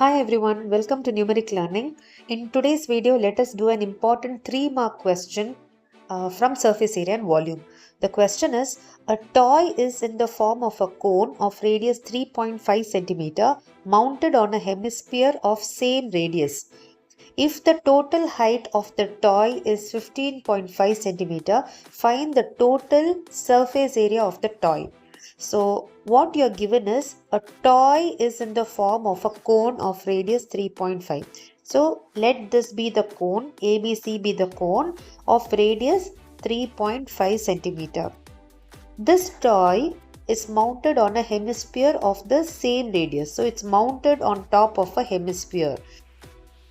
Hi everyone, welcome to Numeriq Learning. In today's video, let us do an important 3-mark question from surface area and volume. The question is, a toy is in the form of a cone of radius 3.5 cm mounted on a hemisphere of same radius. If the total height of the toy is 15.5 cm, find the total surface area of the toy. So what you're given is a toy is in the form of a cone of radius 3.5. So let this be the cone, ABC be the cone of radius 3.5 centimeter. This toy is mounted on a hemisphere of the same radius. So it's mounted on top of a hemisphere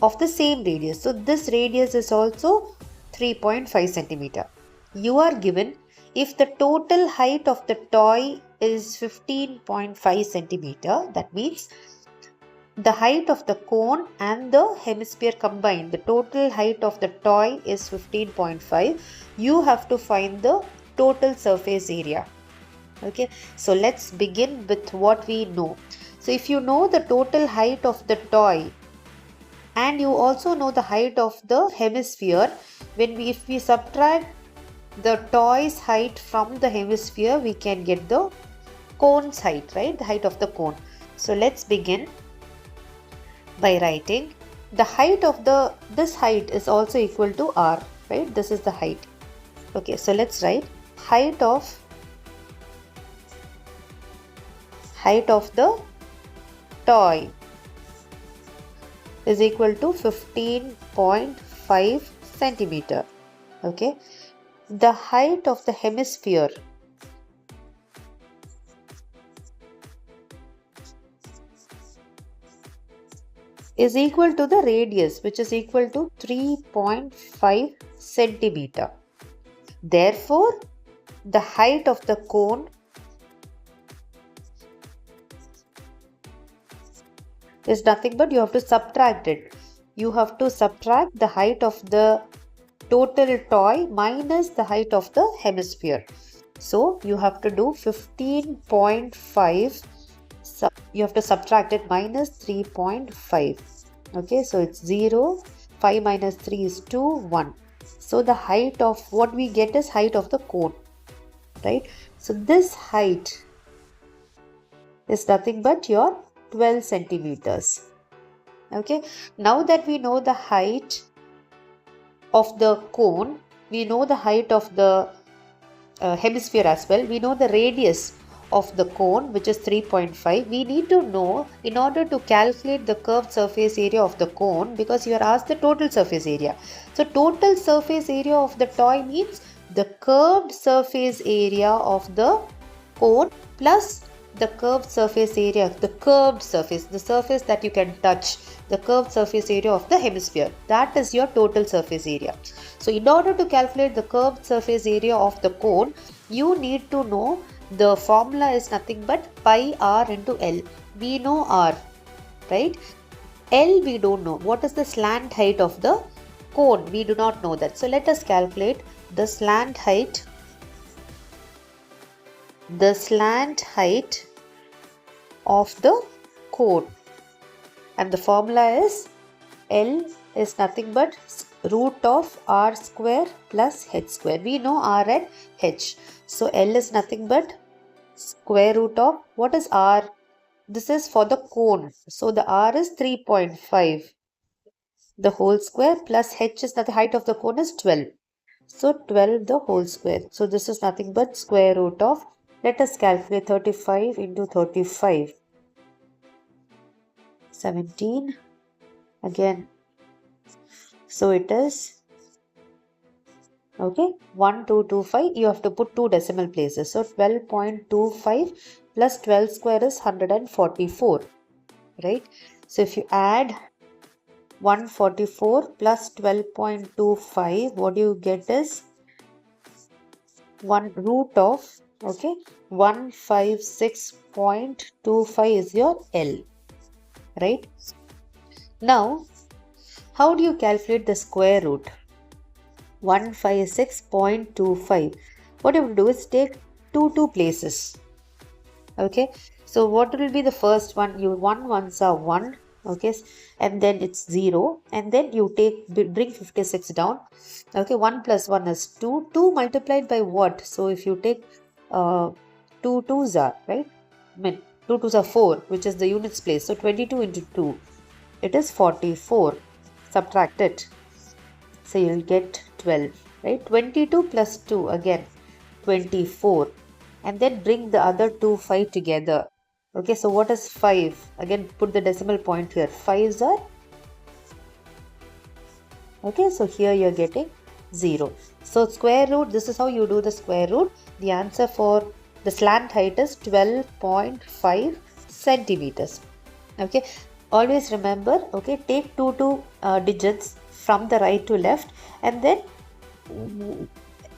of the same radius. So this radius is also 3.5 centimeter. You are given if the total height of the toy is 15.5 centimeter, that means the height of the cone and the hemisphere combined, the total height of the toy is 15.5. You have to find the total surface area. Okay, so let's begin with what we know. So if you know the total height of the toy and you also know the height of the hemisphere, if we subtract the toy's height from the hemisphere, we can get the cone's height, right? The height of the cone. So let's begin by writing the height of this height is also equal to r, right? This is the height. Okay, so let's write height of the toy is equal to 15.5 centimeter. Okay, the height of the hemisphere is equal to the radius, which is equal to 3.5 centimeter. Therefore, the height of the cone is nothing but you have to subtract it. You have to subtract the height of the total toy minus the height of the hemisphere. So you have to do 15.5. You have to subtract it minus 3.5. Okay, so it's 0. 5 minus 3 is 2, 1. So the height of what we get is height of the cone, right? So this height is nothing but your 12 centimeters. Okay, now that we know the height of the cone, we know the height of the hemisphere as well, we know the radius of the cone, which is 3.5. we need to know in order to calculate the curved surface area of the cone, because you are asked the total surface area. So total surface area of the toy means the curved surface area of the cone plus the curved surface area, the surface that you can touch, the curved surface area of the hemisphere. That is your total surface area. So in order to calculate the curved surface area of the cone, you need to know the formula is nothing but pi r into L. We know r, right? L we don't know. What is the slant height of the cone? We do not know that. So let us calculate the slant height. The slant height of the cone, and the formula is L is nothing but root of r square plus h square. We know r and h. So L is nothing but square root of, what is r? This is for the cone. So the r is 3.5. The whole square plus h is the height of the cone is 12. So 12 the whole square. So this is nothing but square root of, let us calculate 35 into 35. 17 again. So it is, okay, 1225. You have to put 2 decimal places. So 12.25 plus 12 square is 144, right? So if you add 144 plus 12.25, what you get is 1 root of, okay, 156.25 is your L, right? Now, how do you calculate the square root? 156.25. What you will do is take two places. Okay, so what will be the first one? 1 ones are 1, okay, and then it's 0, and then you bring 56 down. Okay, 1 plus 1 is 2. 2 multiplied by what? So if you take 2 2s are, right? I mean, 2 2s are 4, which is the units place. So 22 into 2, it is 44. Subtract it. So you'll get 12, right? 22 plus 2, again 24. And then bring the other two 5 together. Okay, so what is 5? Again, put the decimal point here. 5s are, okay, so here you're getting 0. So square root, this is how you do the square root. The answer for the slant height is 12.5 centimeters. Okay, always remember, okay, take two digits from the right to left, and then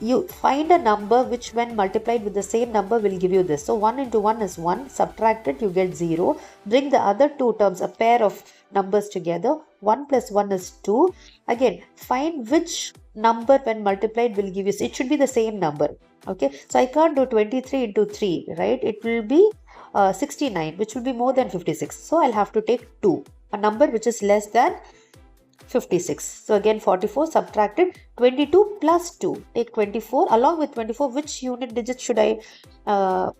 you find a number which when multiplied with the same number will give you this. So 1 into 1 is 1, subtract it, you get 0. Bring the other two terms, a pair of numbers together. 1 plus 1 is 2. Again, find which number when multiplied will give you, it should be the same number. Okay, so I can't do 23 into 3, right? It will be 69, which will be more than 56. So I'll have to take 2, a number which is less than 56. So again 44, subtracted 22 plus 2. Take 24. Along with 24, which unit digit should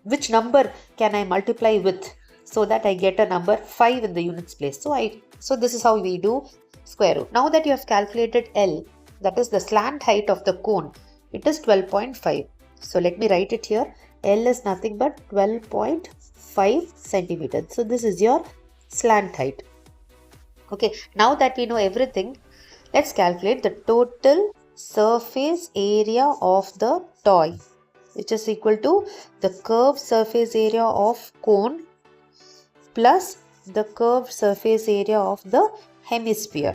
which number can I multiply with so that I get a number 5 in the units place? So this is how we do square root. Now that you have calculated L, that is the slant height of the cone, it is 12.5. So let me write it here. L is nothing but 12.5 centimeters. So this is your slant height. Okay, now that we know everything, let's calculate the total surface area of the toy, which is equal to the curved surface area of cone plus the curved surface area of the hemisphere.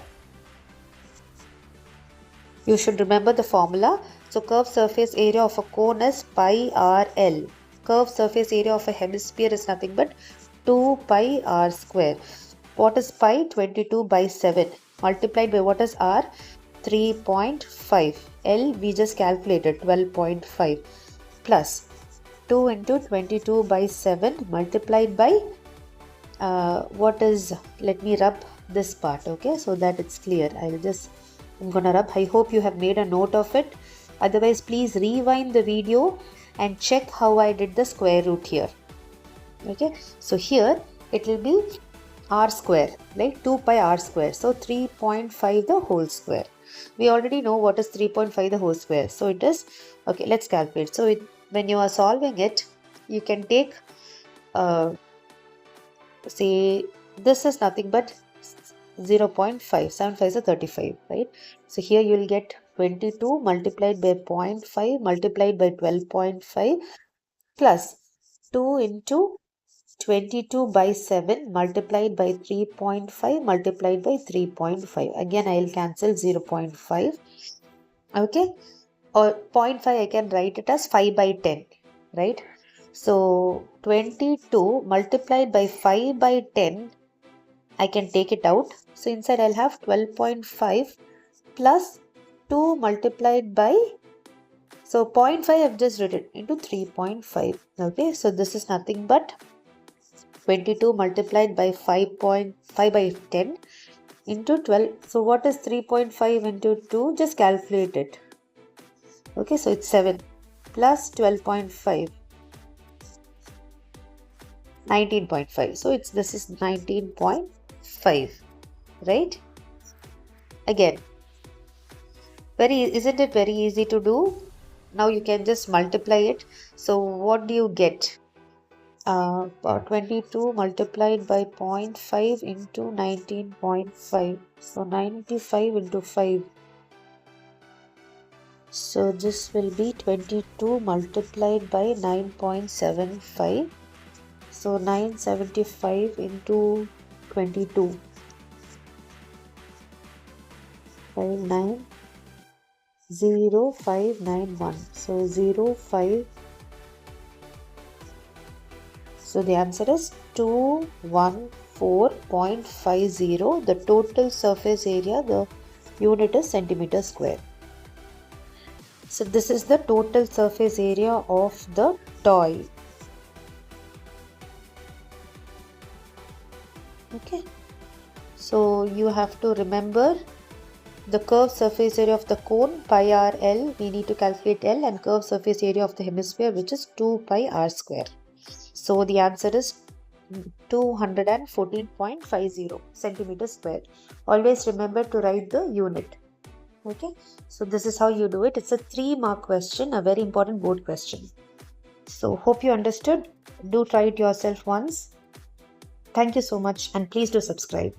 You should remember the formula. So curved surface area of a cone is pi r L. Curved surface area of a hemisphere is nothing but 2 pi r square. What is pi? 22 by 7. Multiplied by what is r? 3.5. L we just calculated, 12.5. Plus 2 into 22 by 7 multiplied by what is, let me rub this part, okay, so that it's clear. I'm gonna rub. I hope you have made a note of it. Otherwise, please rewind the video and check how I did the square root here. Okay, so here it will be r square, like 2 pi r square. So 3.5 the whole square. We already know what is 3.5 the whole square. So it is, okay, let's calculate. So when you are solving it, you can take, say, this is nothing but 0.5. 7 5 is 35, right? So here you will get 22 multiplied by 0.5 multiplied by 12.5 plus 2 into 22 by 7 multiplied by 3.5 multiplied by 3.5. Again, I will cancel 0.5. Okay. Or 0.5, I can write it as 5 by 10. Right. So 22 multiplied by 5 by 10, I can take it out. So inside I'll have 12.5 plus 2 multiplied by, so 0.5 I've just written into 3.5. Okay. So this is nothing but 22 multiplied by 5.5 by 10 into 12. So what is 3.5 into 2? Just calculate it. Okay, so it's 7 plus 12.5. 19.5. So this is 19.5, right? Again, isn't it very easy to do? Now you can just multiply it. So what do you get? 22 multiplied by 0.5 into 19.5. So 95 into 5. So this will be 22 multiplied by 9.75. So 975 into 22. 0591. So 05. So the answer is 214.50. The total surface area, the unit is centimeter square. So this is the total surface area of the toy. Okay. So you have to remember the curved surface area of the cone, pi r L, we need to calculate L, and curved surface area of the hemisphere, which is 2 pi r square. So the answer is 214.50 centimeters square. Always remember to write the unit. Okay, so this is how you do it. It's a 3-mark question, a very important board question. So hope you understood. Do try it yourself once. Thank you so much, and please do subscribe.